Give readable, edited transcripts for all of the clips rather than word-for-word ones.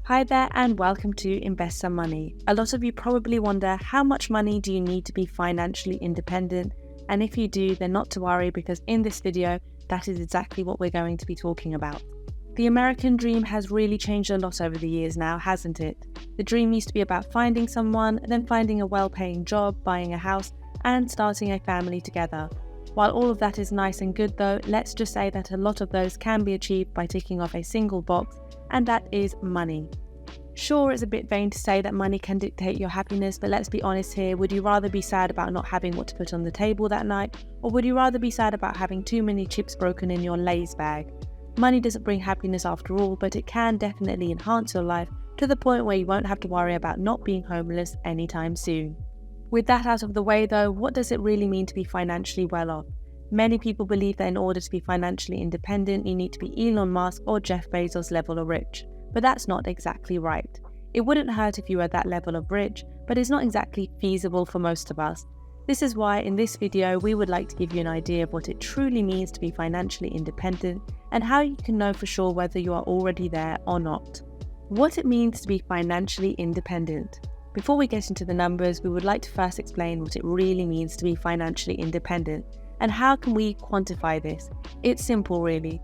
Hi there and welcome to Invest Some Money. A lot of you probably wonder, how much money do you need to be financially independent? And if you do, then not to worry, because in this video, that is exactly what we're going to be talking about. The American dream has really changed a lot over the years now, hasn't it? The dream used to be about finding someone, then finding a well-paying job, buying a house, and starting a family together. While all of that is nice and good though, let's just say that a lot of those can be achieved by ticking off a single box, and that is money. Sure, it's a bit vain to say that money can dictate your happiness, but let's be honest here. Would you rather be sad about not having what to put on the table that night, or would you rather be sad about having too many chips broken in your Lay's bag? Money doesn't bring happiness after all, but it can definitely enhance your life to the point where you won't have to worry about not being homeless anytime soon. With that out of the way though, what does it really mean to be financially well off? Many people believe that in order to be financially independent, you need to be Elon Musk or Jeff Bezos level of rich. But that's not exactly right. It wouldn't hurt if you were that level of rich, but it's not exactly feasible for most of us. This is why in this video we would like to give you an idea of what it truly means to be financially independent and how you can know for sure whether you are already there or not. What it means to be financially independent. Before we get into the numbers, we would like to first explain what it really means to be financially independent and how can we quantify this. It's simple really.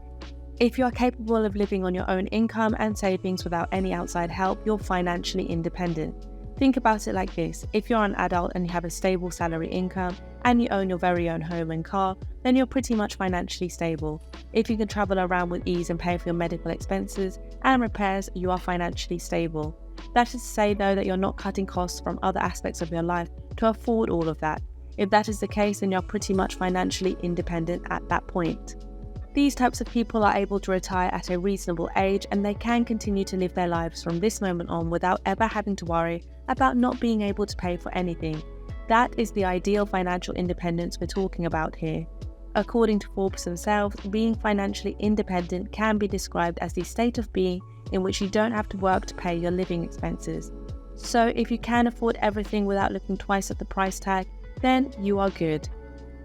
If you are capable of living on your own income and savings without any outside help, you're financially independent. Think about it like this: if you're an adult and you have a stable salary income and you own your very own home and car, then you're pretty much financially stable. If you can travel around with ease and pay for your medical expenses and repairs, you are financially stable. That is to say though that you're not cutting costs from other aspects of your life to afford all of that. If that is the case, then you're pretty much financially independent at that point. These types of people are able to retire at a reasonable age, and they can continue to live their lives from this moment on without ever having to worry about not being able to pay for anything. That is the ideal financial independence we're talking about here. According to Forbes themselves, being financially independent can be described as the state of being in which you don't have to work to pay your living expenses. So if you can afford everything without looking twice at the price tag, then you are good.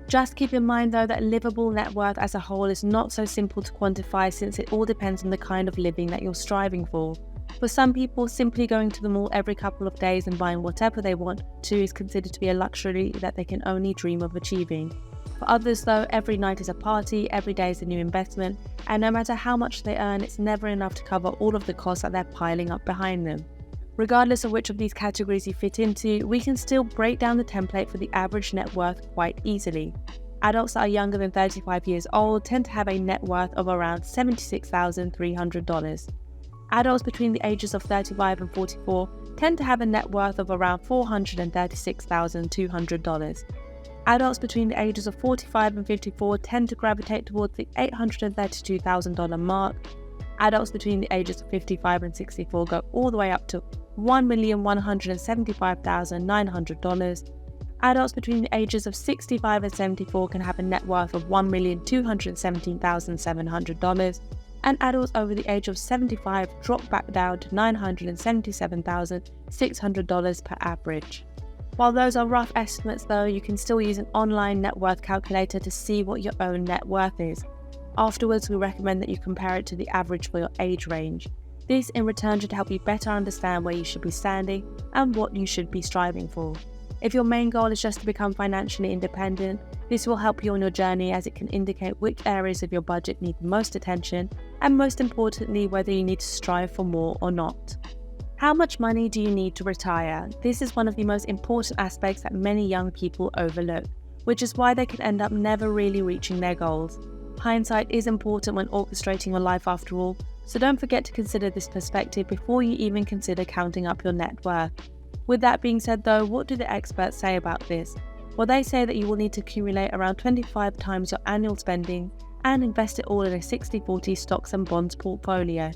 Just keep in mind though that livable net worth as a whole is not so simple to quantify, since it all depends on the kind of living that you're striving for. For some people, simply going to the mall every couple of days and buying whatever they want to is considered to be a luxury that they can only dream of achieving. For others though, every night is a party, every day is a new investment, and no matter how much they earn, it's never enough to cover all of the costs that they're piling up behind them. Regardless of which of these categories you fit into, we can still break down the template for the average net worth quite easily. Adults that are younger than 35 years old tend to have a net worth of around $76,300. Adults between the ages of 35 and 44 tend to have a net worth of around $436,200. Adults between the ages of 45 and 54 tend to gravitate towards the $832,000 mark. Adults between the ages of 55 and 64 go all the way up to $1,175,900. Adults between the ages of 65 and 74 can have a net worth of $1,217,700, and adults over the age of 75 drop back down to $977,600 per average. While those are rough estimates though, you can still use an online net worth calculator to see what your own net worth is. Afterwards, we recommend that you compare it to the average for your age range. This in return should help you better understand where you should be standing and what you should be striving for. If your main goal is just to become financially independent, this will help you on your journey, as it can indicate which areas of your budget need the most attention, and most importantly, whether you need to strive for more or not. How much money do you need to retire? This is one of the most important aspects that many young people overlook, which is why they can end up never really reaching their goals. Hindsight is important when orchestrating your life after all, so don't forget to consider this perspective before you even consider counting up your net worth. With that being said though, what do the experts say about this? Well, they say that you will need to accumulate around 25 times your annual spending and invest it all in a 60-40 stocks and bonds portfolio.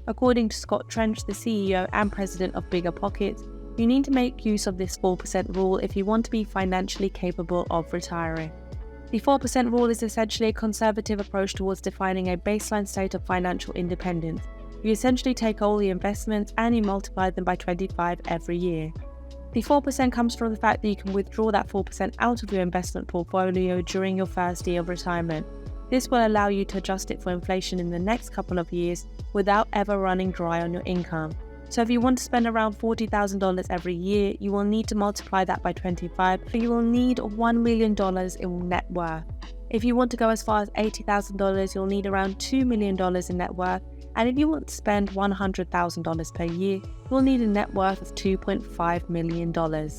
According to Scott Trench, the CEO and president of Bigger Pockets, you need to make use of this 4% rule if you want to be financially capable of retiring. The 4% rule is essentially a conservative approach towards defining a baseline state of financial independence. You essentially take all the investments and you multiply them by 25 every year. The 4% comes from the fact that you can withdraw that 4% out of your investment portfolio during your first year of retirement. This will allow you to adjust it for inflation in the next couple of years without ever running dry on your income. So if you want to spend around $40,000 every year, you will need to multiply that by 25, so you will need $1 million in net worth. If you want to go as far as $80,000, you'll need around $2 million in net worth. And if you want to spend $100,000 per year, you'll need a net worth of $2.5 million.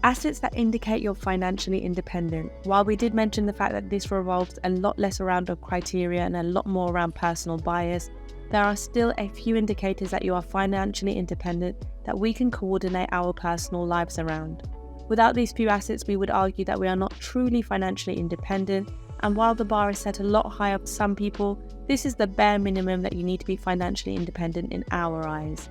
Assets that indicate you're financially independent. While we did mention the fact that this revolves a lot less around of criteria and a lot more around personal bias, there are still a few indicators that you are financially independent that we can coordinate our personal lives around. Without these few assets, we would argue that we are not truly financially independent, and while the bar is set a lot higher for some people, this is the bare minimum that you need to be financially independent in our eyes.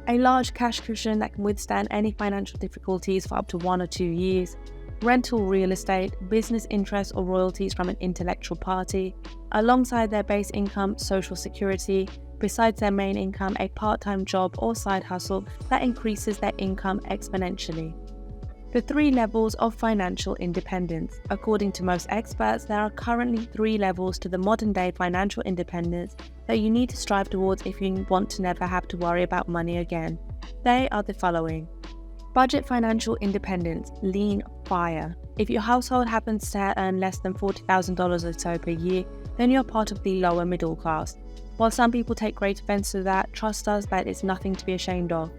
A large cash cushion that can withstand any financial difficulties for up to 1 or 2 years, rental real estate, business interests or royalties from an intellectual party, alongside their base income, social security, besides their main income, a part-time job or side hustle that increases their income exponentially. The 3 levels of financial independence. According to most experts, there are currently 3 levels to the modern-day financial independence that you need to strive towards if you want to never have to worry about money again. They are the following. Budget financial independence, lean fire. If your household happens to earn less than $40,000 or so per year, then you're part of the lower middle class. While some people take great offense to that, trust us that it's nothing to be ashamed of.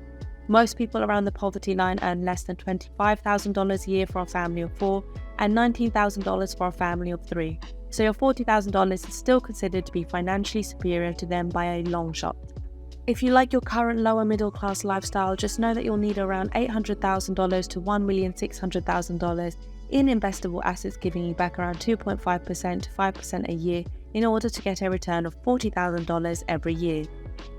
Most people around the poverty line earn less than $25,000 a year for a family of 4 and $19,000 for a family of 3. So your $40,000 is still considered to be financially superior to them by a long shot. If you like your current lower middle class lifestyle, just know that you'll need around $800,000 to $1,600,000 in investable assets, giving you back around 2.5% to 5% a year in order to get a return of $40,000 every year.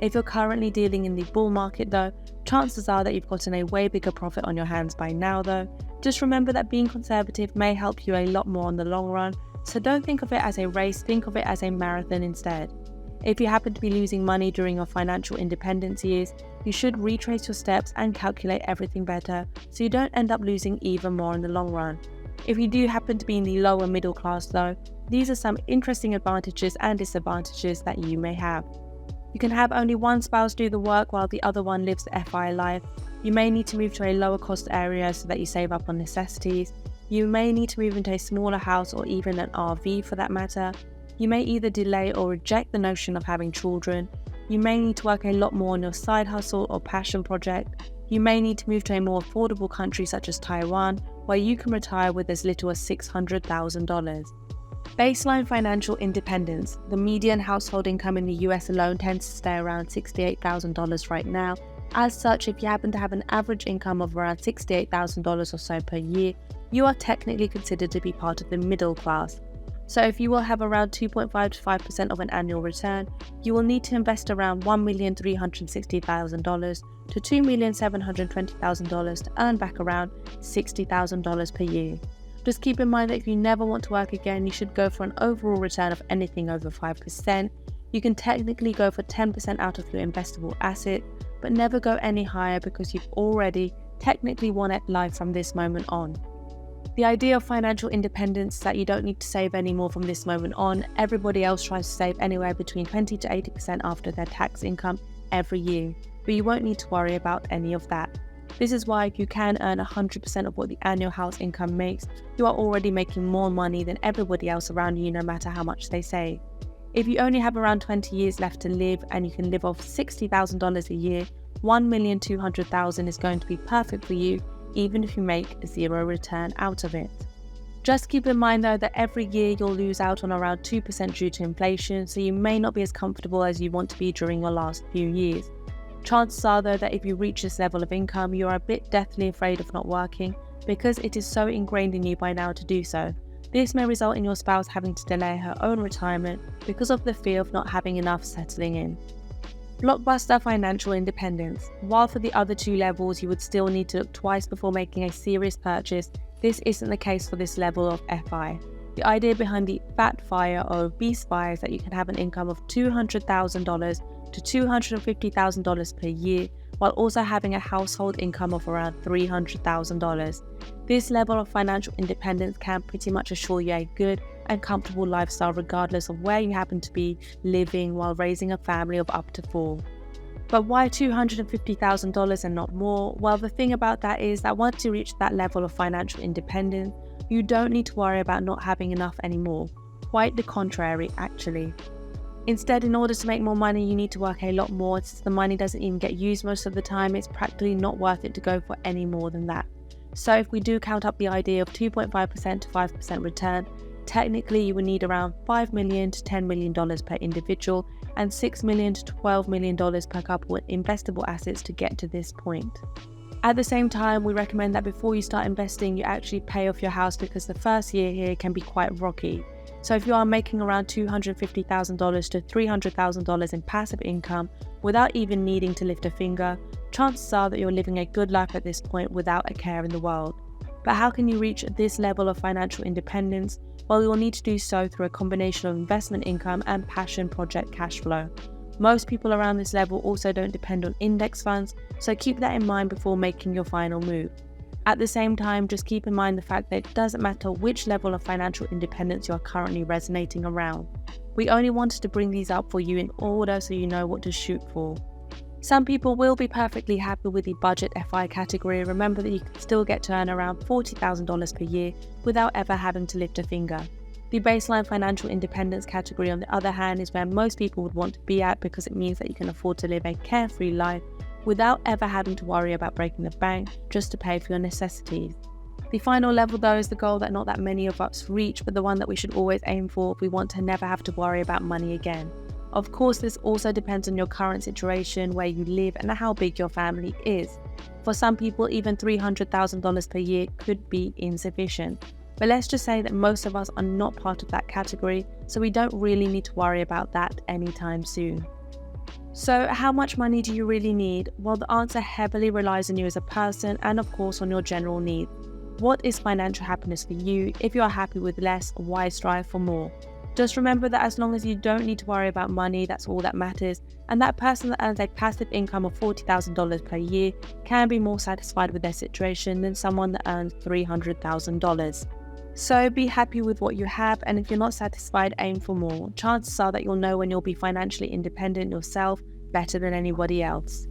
If you're currently dealing in the bull market though, chances are that you've gotten a way bigger profit on your hands by now though. Just remember that being conservative may help you a lot more in the long run, so don't think of it as a race, think of it as a marathon instead. If you happen to be losing money during your financial independence years, you should retrace your steps and calculate everything better so you don't end up losing even more in the long run. If you do happen to be in the lower middle class though, these are some interesting advantages and disadvantages that you may have. You can have only one spouse do the work while the other one lives the FI life. You may need to move to a lower cost area so that you save up on necessities. You may need to move into a smaller house or even an RV for that matter. You may either delay or reject the notion of having children. You may need to work a lot more on your side hustle or passion project. You may need to move to a more affordable country such as Taiwan, where you can retire with as little as $600,000. Baseline financial independence. The median household income in the US alone tends to stay around $68,000 right now. As such, if you happen to have an average income of around $68,000 or so per year, you are technically considered to be part of the middle class. So if you will have around 2.5 to 5% of an annual return, you will need to invest around $1,360,000 to $2,720,000 to earn back around $60,000 per year. Just keep in mind that if you never want to work again, you should go for an overall return of anything over 5%. You can technically go for 10% out of your investable asset, but never go any higher because you've already technically won at life from this moment on. The idea of financial independence is that you don't need to save any more from this moment on. Everybody else tries to save anywhere between 20 to 80% after their tax income every year, but you won't need to worry about any of that. This is why if you can earn 100% of what the annual house income makes, you are already making more money than everybody else around you no matter how much they save. If you only have around 20 years left to live and you can live off $60,000 a year, $1,200,000 is going to be perfect for you, even if you make zero return out of it. Just keep in mind though that every year you'll lose out on around 2% due to inflation, so you may not be as comfortable as you want to be during your last few years. Chances are though that if you reach this level of income, you are a bit deathly afraid of not working because it is so ingrained in you by now to do so. This may result in your spouse having to delay her own retirement because of the fear of not having enough settling in. Blockbuster financial independence. While for the other 2 levels you would still need to look twice before making a serious purchase, this isn't the case for this level of FI. The idea behind the fat FIRE or obese FIRE is that you can have an income of $200,000 to $250,000 per year while also having a household income of around $300,000. This level of financial independence can pretty much assure you a good and comfortable lifestyle regardless of where you happen to be living while raising a family of up to 4. But why $250,000 and not more? Well, the thing about that is that once you reach that level of financial independence, you don't need to worry about not having enough anymore. Quite the contrary, actually. Instead, in order to make more money, you need to work a lot more. Since the money doesn't even get used most of the time, it's practically not worth it to go for any more than that. So if we do count up the idea of 2.5% to 5% return, technically you would need around $5 million to $10 million per individual and $6 million to $12 million per couple in investable assets to get to this point. At the same time, we recommend that before you start investing, you actually pay off your house because the first year here can be quite rocky. So if you are making around $250,000 to $300,000 in passive income without even needing to lift a finger, chances are that you're living a good life at this point without a care in the world. But how can you reach this level of financial independence? Well, you'll need to do so through a combination of investment income and passion project cash flow. Most people around this level also don't depend on index funds, so keep that in mind before making your final move. At the same time, just keep in mind the fact that it doesn't matter which level of financial independence you are currently resonating around. We only wanted to bring these up for you in order so you know what to shoot for. Some people will be perfectly happy with the budget FI category. Remember that you can still get to earn around $40,000 per year without ever having to lift a finger. The baseline financial independence category, on the other hand, is where most people would want to be at because it means that you can afford to live a carefree life without ever having to worry about breaking the bank just to pay for your necessities. The final level though is the goal that not that many of us reach, but the one that we should always aim for if we want to never have to worry about money again. Of course, this also depends on your current situation, where you live and how big your family is. For some people, even $300,000 per year could be insufficient. But let's just say that most of us are not part of that category, so we don't really need to worry about that anytime soon. So how much money do you really need? Well, the answer heavily relies on you as a person and of course on your general needs. What is financial happiness for you? If you are happy with less, why strive for more? Just remember that as long as you don't need to worry about money, that's all that matters, and that person that earns a passive income of $40,000 per year can be more satisfied with their situation than someone that earns $300,000. So be happy with what you have, and if you're not satisfied, aim for more. Chances are that you'll know when you'll be financially independent yourself better than anybody else.